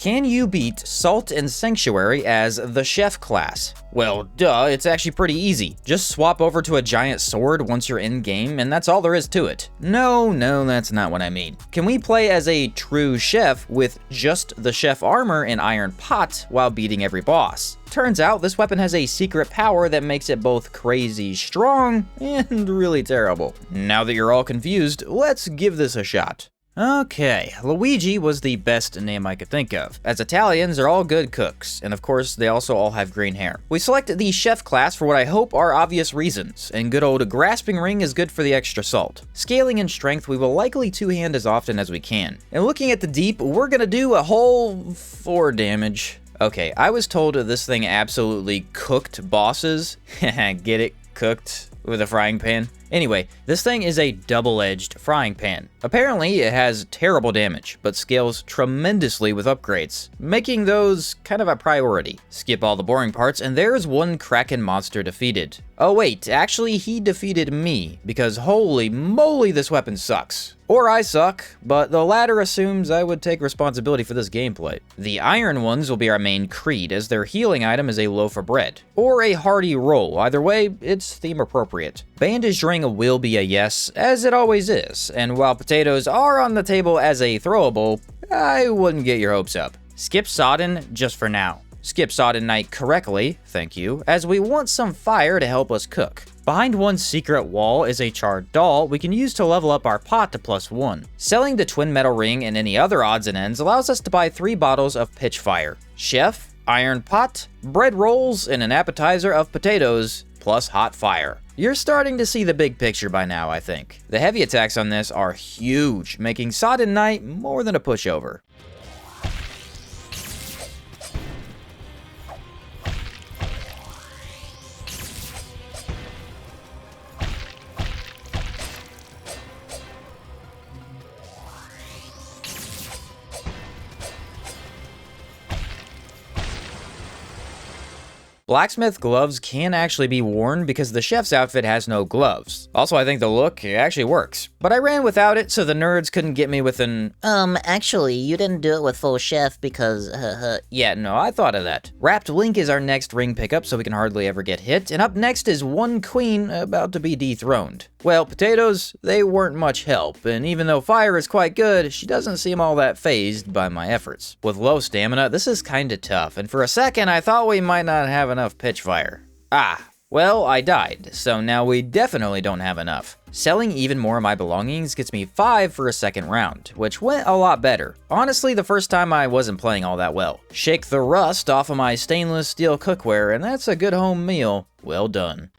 Can you beat Salt and Sanctuary as the chef class? Well, duh, it's actually pretty easy. Just swap over to a giant sword once you're in-game, and that's all there is to it. No, that's not what I mean. Can we play as a true chef with just the chef armor and iron pot while beating every boss? Turns out this weapon has a secret power that makes it both crazy strong and really terrible. Now that you're all confused, let's give this a shot. Okay, Luigi was the best name I could think of, as Italians are all good cooks, and of course they also all have green hair. We select the chef class for what I hope are obvious reasons, and good old grasping ring is good for the extra salt. Scaling in strength, we will likely two-hand as often as we can. And looking at the deep, we're gonna do a whole 4 damage. Okay, I was told this thing absolutely cooked bosses. Get it? Cooked with a frying pan? Anyway, this thing is a double-edged frying pan. Apparently, it has terrible damage, but scales tremendously with upgrades, making those kind of a priority. Skip all the boring parts, and there's one Kraken monster defeated. Oh wait, actually he defeated me, because holy moly this weapon sucks. Or I suck, but the latter assumes I would take responsibility for this gameplay. The iron ones will be our main creed, as their healing item is a loaf of bread. Or a hearty roll, either way, it's theme appropriate. Bandaged ring will be a yes, as it always is, and while potatoes are on the table as a throwable, I wouldn't get your hopes up. Skip Sodden just for now. Skip Sodden Night correctly, thank you, as we want some fire to help us cook. Behind one secret wall is a charred doll we can use to level up our pot to +1. Selling the twin metal ring and any other odds and ends allows us to buy 3 bottles of pitch fire. Chef, iron pot, bread rolls, and an appetizer of potatoes, plus hot fire. You're starting to see the big picture by now, I think. The heavy attacks on this are huge, making Sodden Night more than a pushover. Blacksmith gloves can actually be worn because the chef's outfit has no gloves. Also, I think the look actually works. But I ran without it so the nerds couldn't get me with an, actually, you didn't do it with full chef because, Yeah, no, I thought of that. Wrapped Link is our next ring pickup, so we can hardly ever get hit, and up next is one queen about to be dethroned. Well, potatoes, they weren't much help, and even though fire is quite good, she doesn't seem all that fazed by my efforts. With low stamina, this is kinda tough, and for a second I thought we might not have enough pitch fire. Well, I died, so now we definitely don't have enough. Selling even more of my belongings gets me 5 for a second round, which went a lot better. Honestly, the first time I wasn't playing all that well. Shake the rust off of my stainless steel cookware, and that's a good home meal well done.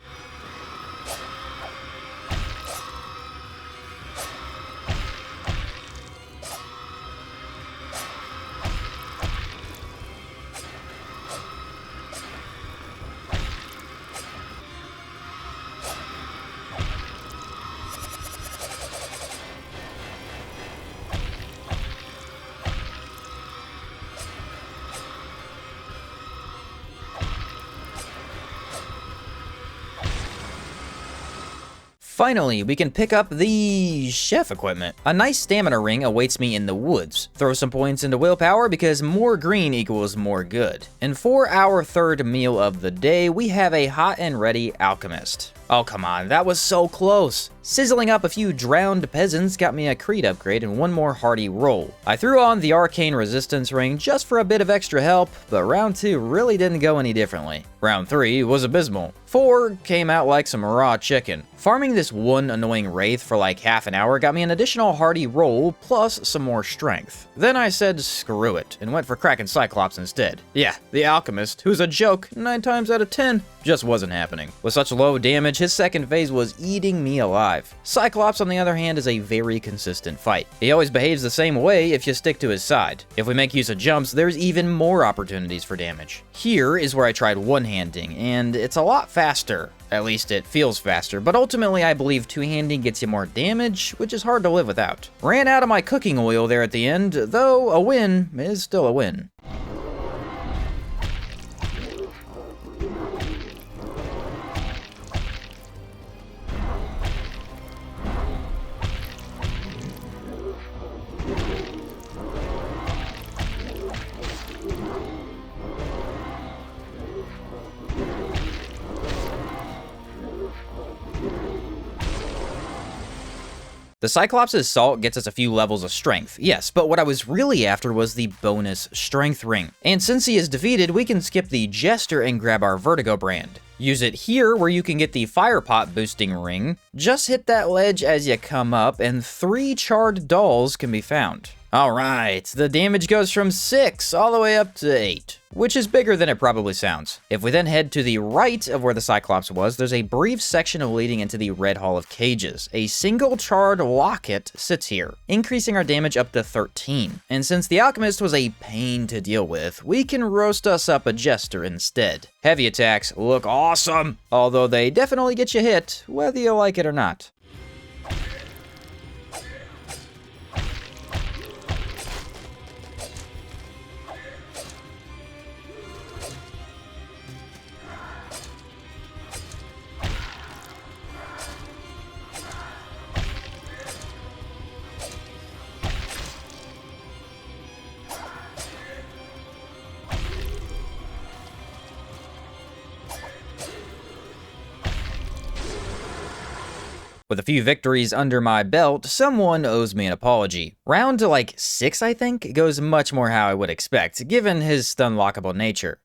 Finally, we can pick up the chef equipment. A nice stamina ring awaits me in the woods. Throw some points into willpower because more green equals more good. And for our third meal of the day, we have a hot and ready alchemist. Oh come on, that was so close. Sizzling up a few drowned peasants got me a creed upgrade and one more hearty roll. I threw on the arcane resistance ring just for a bit of extra help, but round 2 really didn't go any differently. Round 3 was abysmal. 4 came out like some raw chicken. Farming this one annoying wraith for like half an hour got me an additional hearty roll plus some more strength. Then I said screw it and went for Kraken Cyclops instead. Yeah, the alchemist, who's a joke 9 times out of 10, just wasn't happening. With such low damage, his second phase was eating me alive. Cyclops, on the other hand, is a very consistent fight. He always behaves the same way if you stick to his side. If we make use of jumps, there's even more opportunities for damage. Here is where I tried one-handing, and it's a lot faster. At least it feels faster, but ultimately I believe two-handing gets you more damage, which is hard to live without. Ran out of my cooking oil there at the end, though a win is still a win. The Cyclops' salt gets us a few levels of strength, yes, but what I was really after was the bonus strength ring. And since he is defeated, we can skip the Jester and grab our Vertigo brand. Use it here where you can get the fire pot boosting ring. Just hit that ledge as you come up and 3 charred dolls can be found. Alright, the damage goes from 6 all the way up to 8, which is bigger than it probably sounds. If we then head to the right of where the Cyclops was, there's a brief section leading into the Red Hall of Cages. A single charred locket sits here, increasing our damage up to 13. And since the Alchemist was a pain to deal with, we can roast us up a Jester instead. Heavy attacks look awesome, although they definitely get you hit, whether you like it or not. With a few victories under my belt, someone owes me an apology. Round to like 6, I think, goes much more how I would expect, given his stun-lockable nature.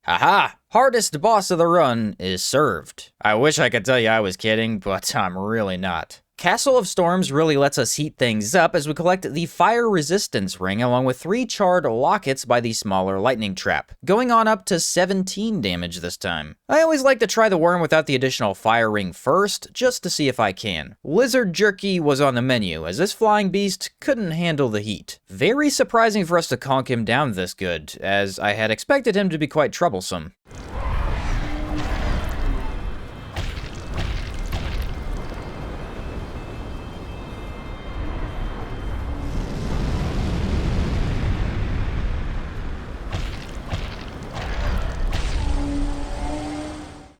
Haha! Hardest boss of the run is served. I wish I could tell you I was kidding, but I'm really not. Castle of Storms really lets us heat things up as we collect the Fire Resistance Ring along with 3 charred lockets by the smaller lightning trap, going on up to 17 damage this time. I always like to try the worm without the additional fire ring first, just to see if I can. Lizard Jerky was on the menu, as this flying beast couldn't handle the heat. Very surprising for us to conk him down this good, as I had expected him to be quite troublesome.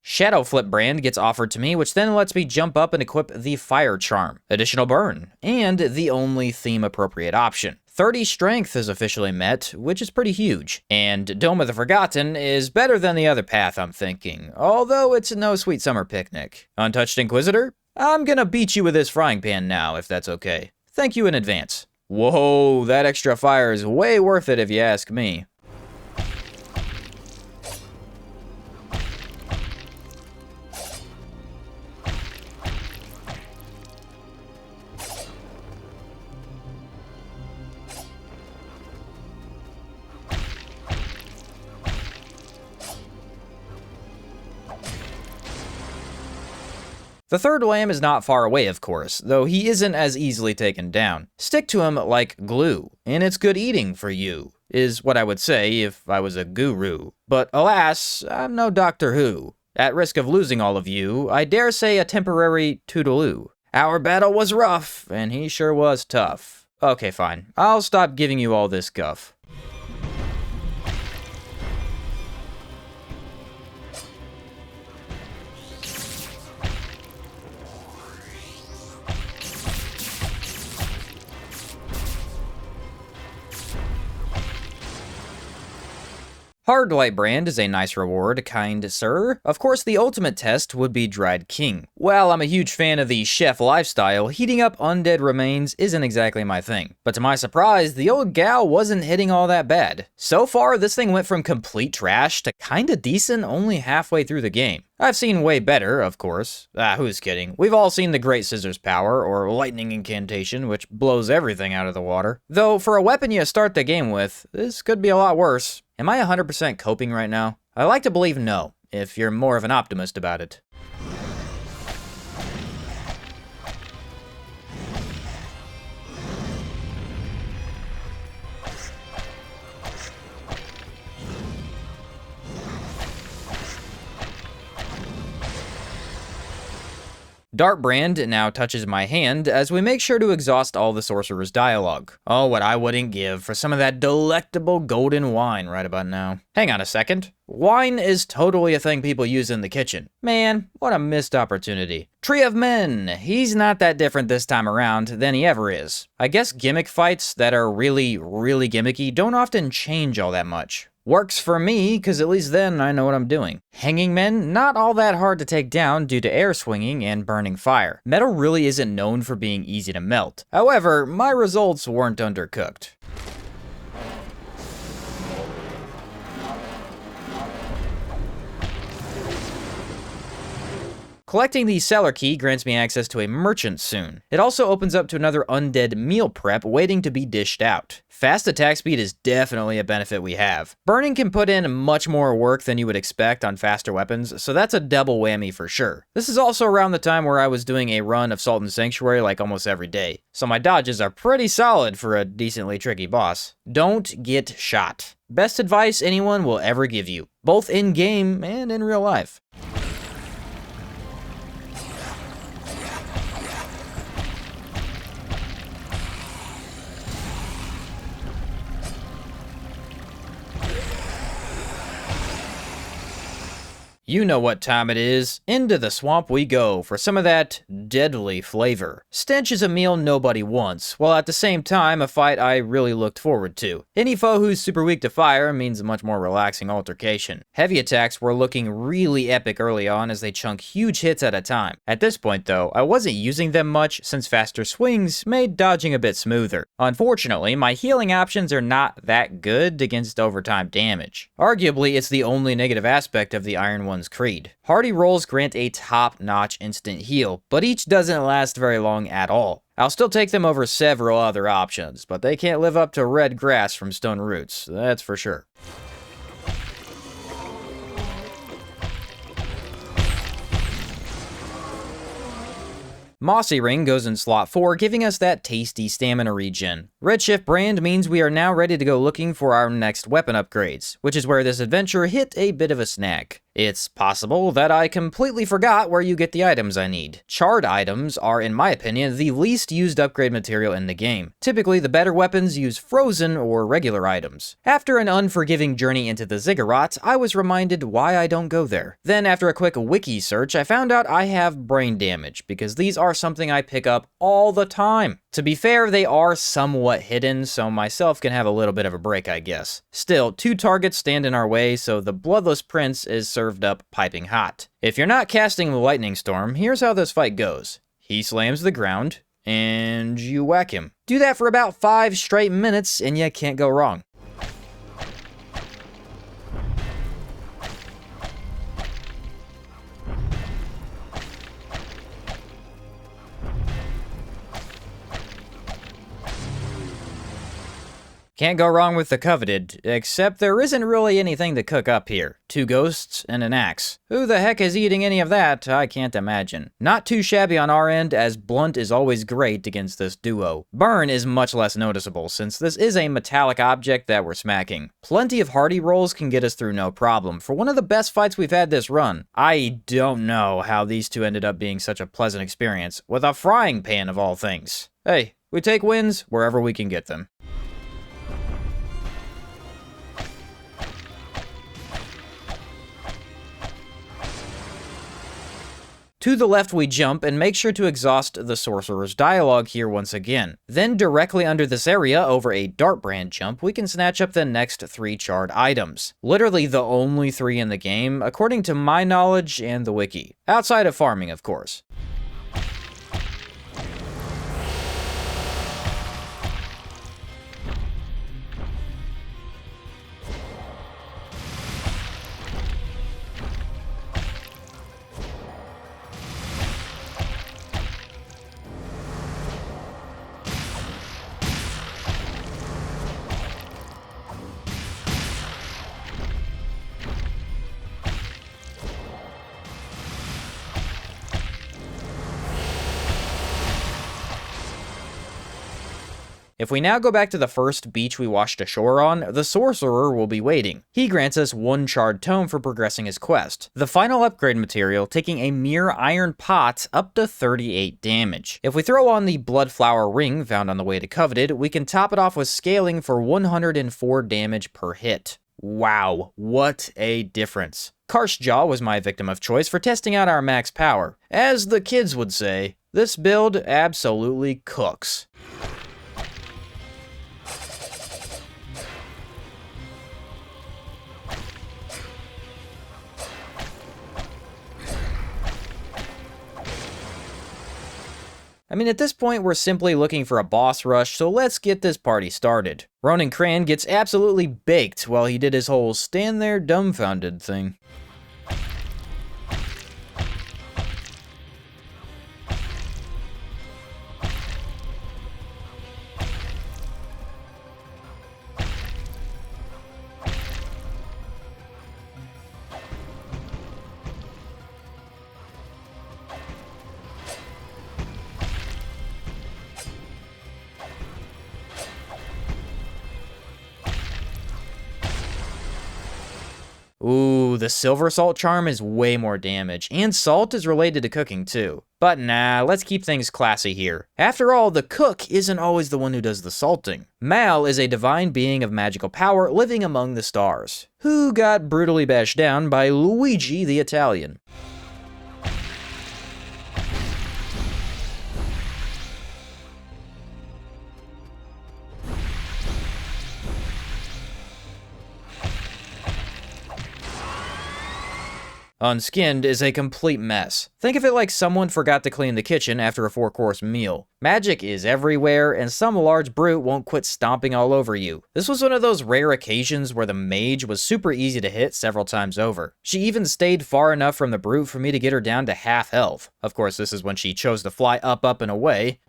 Shadow Flip brand gets offered to me, which then lets me jump up and equip the Fire Charm, additional burn, and the only theme-appropriate option. 30 strength is officially met, which is pretty huge. And Dome of the Forgotten is better than the other path, I'm thinking, although it's no sweet summer picnic. Untouched Inquisitor? I'm gonna beat you with this frying pan now, if that's okay. Thank you in advance. Whoa, that extra fire is way worth it if you ask me. The third lamb is not far away, of course, though he isn't as easily taken down. Stick to him like glue, and it's good eating for you, is what I would say if I was a guru. But alas, I'm no Doctor Who. At risk of losing all of you, I dare say a temporary toodaloo. Our battle was rough, and he sure was tough. Okay, fine. I'll stop giving you all this guff. Hard Light brand is a nice reward, kind sir. Of course, the ultimate test would be Dried King. While I'm a huge fan of the chef lifestyle, heating up undead remains isn't exactly my thing. But to my surprise, the old gal wasn't hitting all that bad. So far, this thing went from complete trash to kinda decent only halfway through the game. I've seen way better, of course. Who's kidding? We've all seen the Great Scissors Power, or Lightning Incantation, which blows everything out of the water. Though, for a weapon you start the game with, this could be a lot worse. Am I 100% coping right now? I like to believe no, if you're more of an optimist about it. Dartbrand now touches my hand as we make sure to exhaust all the sorcerer's dialogue. Oh, what I wouldn't give for some of that delectable golden wine right about now. Hang on a second. Wine is totally a thing people use in the kitchen. Man, what a missed opportunity. Tree of Men. He's not that different this time around than he ever is. I guess gimmick fights that are really gimmicky don't often change all that much. Works for me, because at least then I know what I'm doing. Hanging Men, not all that hard to take down due to air swinging and burning fire. Metal really isn't known for being easy to melt. However, my results weren't undercooked. Collecting the cellar key grants me access to a merchant soon. It also opens up to another undead meal prep waiting to be dished out. Fast attack speed is definitely a benefit we have. Burning can put in much more work than you would expect on faster weapons, so that's a double whammy for sure. This is also around the time where I was doing a run of Salt and Sanctuary like almost every day, so my dodges are pretty solid for a decently tricky boss. Don't get shot. Best advice anyone will ever give you, both in-game and in real life. You know what time it is. Into the swamp we go for some of that deadly flavor. Stench is a meal nobody wants, while at the same time a fight I really looked forward to. Any foe who's super weak to fire means a much more relaxing altercation. Heavy attacks were looking really epic early on as they chunk huge hits at a time. At this point though, I wasn't using them much since faster swings made dodging a bit smoother. Unfortunately, my healing options are not that good against overtime damage. Arguably, it's the only negative aspect of the Iron One's creed. Hardy rolls grant a top-notch instant heal, but each doesn't last very long at all. I'll still take them over several other options, but they can't live up to red grass from stone roots, that's for sure. Mossy Ring goes in slot 4, giving us that tasty stamina regen. Redshift Brand means we are now ready to go looking for our next weapon upgrades, which is where this adventure hit a bit of a snag. It's possible that I completely forgot where you get the items I need. Charred items are, in my opinion, the least used upgrade material in the game. Typically, the better weapons use frozen or regular items. After an unforgiving journey into the ziggurat, I was reminded why I don't go there. Then, after a quick wiki search, I found out I have brain damage, because these are something I pick up all the time. To be fair, they are somewhat hidden, so myself can have a little bit of a break, I guess. Still, 2 targets stand in our way, so the Bloodless Prince is served up piping hot. If you're not casting the Lightning Storm, here's how this fight goes. He slams the ground, and you whack him. Do that for about 5 straight minutes, and you can't go wrong. Can't go wrong with the coveted, except there isn't really anything to cook up here. 2 ghosts and an axe. Who the heck is eating any of that? I can't imagine. Not too shabby on our end, as blunt is always great against this duo. Burn is much less noticeable, since this is a metallic object that we're smacking. Plenty of hardy rolls can get us through no problem, for one of the best fights we've had this run. I don't know how these two ended up being such a pleasant experience, with a frying pan of all things. Hey, we take wins wherever we can get them. To the left we jump, and make sure to exhaust the sorcerer's dialogue here once again. Then directly under this area, over a Dartbrand jump, we can snatch up the next 3 charred items. Literally the only 3 in the game, according to my knowledge and the wiki. Outside of farming, of course. If we now go back to the first beach we washed ashore on, the sorcerer will be waiting. He grants us 1 charred tome for progressing his quest. The final upgrade material taking a mere iron pot up to 38 damage. If we throw on the blood flower ring found on the way to Coveted, we can top it off with scaling for 104 damage per hit. Wow, what a difference. Karshjaw was my victim of choice for testing out our max power. As the kids would say, this build absolutely cooks. I mean, at this point, we're simply looking for a boss rush, so let's get this party started. Ronan Cran gets absolutely baked while he did his whole stand there dumbfounded thing. Ooh, the silver salt charm is way more damage, and salt is related to cooking too. But nah, let's keep things classy here. After all, the cook isn't always the one who does the salting. Mal is a divine being of magical power living among the stars, who got brutally bashed down by Luigi the Italian. Unskinned is a complete mess. Think of it like someone forgot to clean the kitchen after a 4-course meal. Magic is everywhere, and some large brute won't quit stomping all over you. This was one of those rare occasions where the mage was super easy to hit several times over. She even stayed far enough from the brute for me to get her down to half health. Of course, this is when she chose to fly up, and away.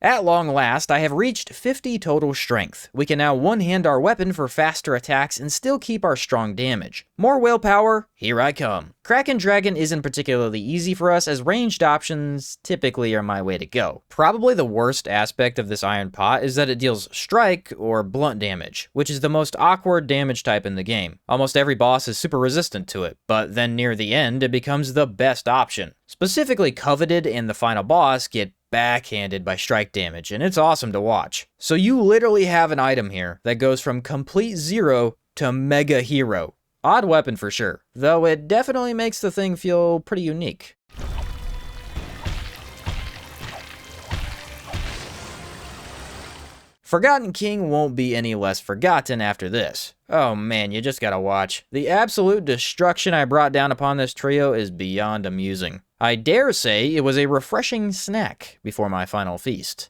At long last, I have reached 50 total strength. We can now one-hand our weapon for faster attacks and still keep our strong damage. More willpower, here I come. Kraken Dragon isn't particularly easy for us, as ranged options typically are my way to go. Probably the worst aspect of this iron pot is that it deals strike or blunt damage, which is the most awkward damage type in the game. Almost every boss is super resistant to it, but then near the end it becomes the best option. Specifically Coveted and the final boss get backhanded by strike damage, and it's awesome to watch. So you literally have an item here that goes from complete zero to mega hero. Odd weapon for sure, though it definitely makes the thing feel pretty unique. Forgotten King won't be any less forgotten after this. Oh man, you just gotta watch. The absolute destruction I brought down upon this trio is beyond amusing. I dare say it was a refreshing snack before my final feast.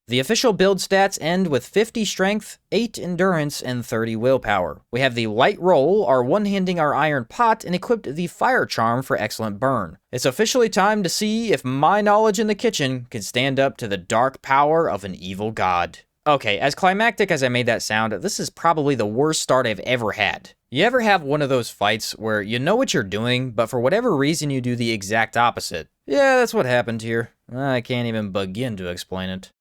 The official build stats end with 50 strength, 8 endurance, and 30 willpower. We have the light roll, our one-handing our iron pot, and equipped the fire charm for excellent burn. It's officially time to see if my knowledge in the kitchen can stand up to the dark power of an evil god. Okay, as climactic as I made that sound, this is probably the worst start I've ever had. You ever have one of those fights where you know what you're doing, but for whatever reason you do the exact opposite? Yeah, that's what happened here. I can't even begin to explain it.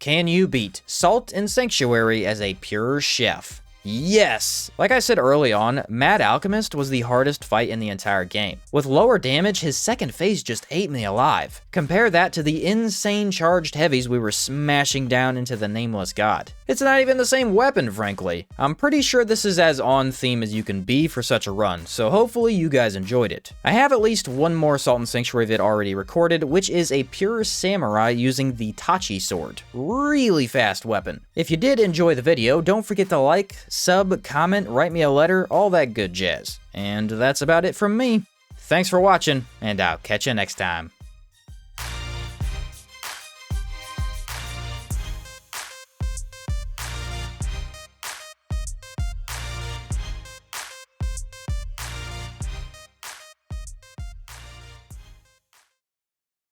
Can you beat Salt and Sanctuary as a pure chef? Yes! Like I said early on, Mad Alchemist was the hardest fight in the entire game. With lower damage, his second phase just ate me alive. Compare that to the insane charged heavies we were smashing down into the nameless god. It's not even the same weapon, frankly. I'm pretty sure this is as on theme as you can be for such a run, so hopefully you guys enjoyed it. I have at least one more Salt and Sanctuary vid already recorded, which is a pure samurai using the Tachi sword. Really fast weapon. If you did enjoy the video, don't forget to like, sub, comment, write me a letter, all that good jazz. And that's about it from me. Thanks for watching, and I'll catch you next time.